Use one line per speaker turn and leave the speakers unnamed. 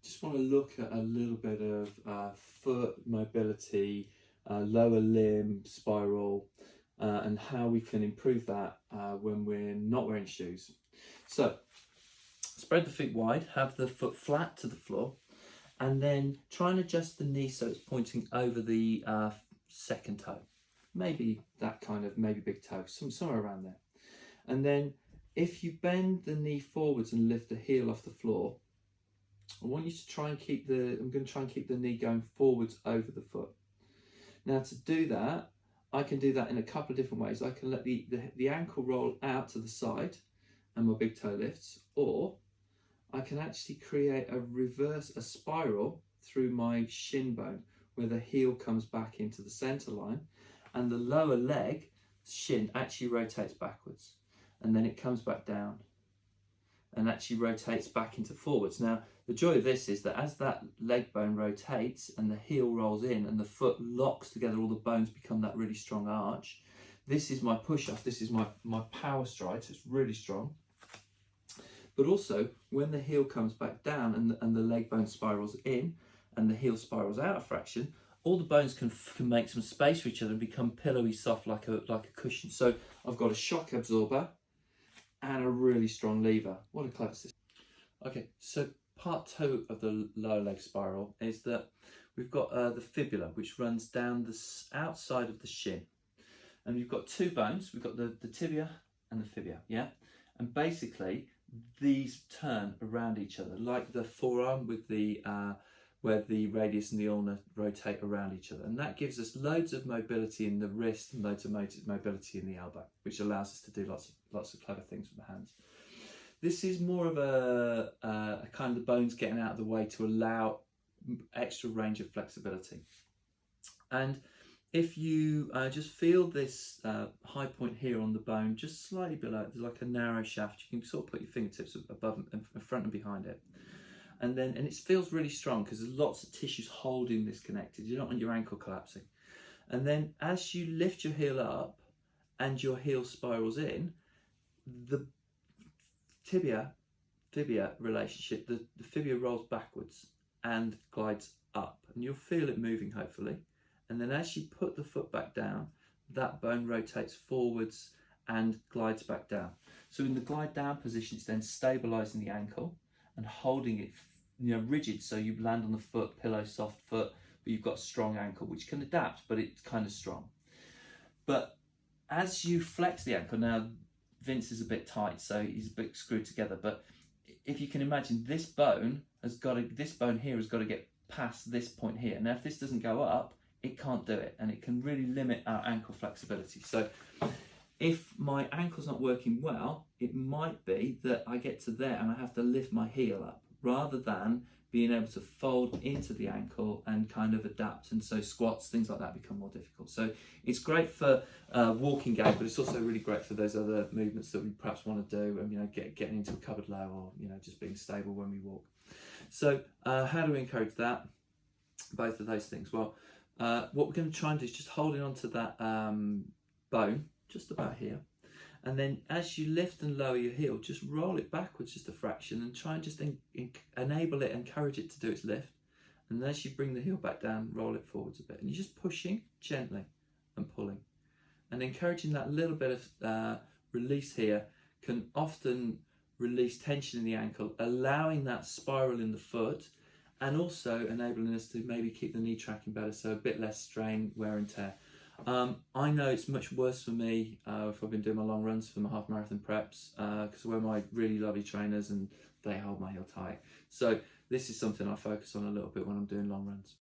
just want to look at a little bit of foot mobility, lower limb spiral, and how we can improve that when we're not wearing shoes. So spread the feet wide, have the foot flat to the floor, and then try and adjust the knee so it's pointing over the second toe. Maybe that kind of, maybe big toe, somewhere around there. And then if you bend the knee forwards and lift the heel off the floor, I want you to try and keep I'm going to try and keep the knee going forwards over the foot. Now to do that, I can do that in a couple of different ways. I can let the ankle roll out to the side and my big toe lifts, or I can actually create a spiral through my shin bone where the heel comes back into the center line and the lower leg, shin, actually rotates backwards, and then it comes back down and actually rotates back into forwards. Now, the joy of this is that as that leg bone rotates and the heel rolls in and the foot locks together, all the bones become that really strong arch. This is my push-up, this is my power stride, so it's really strong. But also, when the heel comes back down and the leg bone spirals in and the heel spirals out a fraction, all the bones can make some space for each other and become pillowy soft like a cushion. So I've got a shock absorber and a really strong lever. What a clever system. Okay, so part 2 of the lower leg spiral is that we've got the fibula, which runs down the outside of the shin. And you've got 2 bones. We've got the tibia and the fibula, yeah? And basically, these turn around each other, like the forearm with the where the radius and the ulna rotate around each other, and that gives us loads of mobility in the wrist and loads of mobility in the elbow, which allows us to do lots of clever things with the hands. This is more of a kind of the bones getting out of the way to allow extra range of flexibility. And if you just feel this high point here on the bone, just slightly below it, there's like a narrow shaft. You can sort of put your fingertips above and in front and behind it. And it feels really strong because there's lots of tissues holding this connected. You don't want your ankle collapsing. And then as you lift your heel up and your heel spirals in, the tibia-fibula relationship, the fibula rolls backwards and glides up. And you'll feel it moving, hopefully. And then as you put the foot back down, that bone rotates forwards and glides back down. So in the glide down position, it's then stabilizing the ankle and holding it, rigid, so you land on the foot, pillow soft foot, but you've got a strong ankle, which can adapt, but it's kind of strong. But as you flex the ankle, now Vince is a bit tight, so he's a bit screwed together, but if you can imagine, this bone here has got to get past this point here. Now if this doesn't go up, it can't do it, and it can really limit our ankle flexibility. So if my ankle's not working well, it might be that I get to there and I have to lift my heel up rather than being able to fold into the ankle and kind of adapt. And so squats, things like that become more difficult. So it's great for walking gait, but it's also really great for those other movements that we perhaps want to do, and getting into a cupboard low, or just being stable when we walk. So how do we encourage that? Both of those things. Well, what we're going to try and do is just holding on to that bone just about here, and then as you lift and lower your heel, just roll it backwards just a fraction and try and just enable it, encourage it to do its lift. And as you bring the heel back down, roll it forwards a bit, and you're just pushing gently and pulling and encouraging that little bit of release here can often release tension in the ankle, allowing that spiral in the foot, and also enabling us to maybe keep the knee tracking better, so a bit less strain, wear and tear. I know it's much worse for me if I've been doing my long runs for my half marathon preps, because I wear my really lovely trainers and they hold my heel tight. So this is something I focus on a little bit when I'm doing long runs.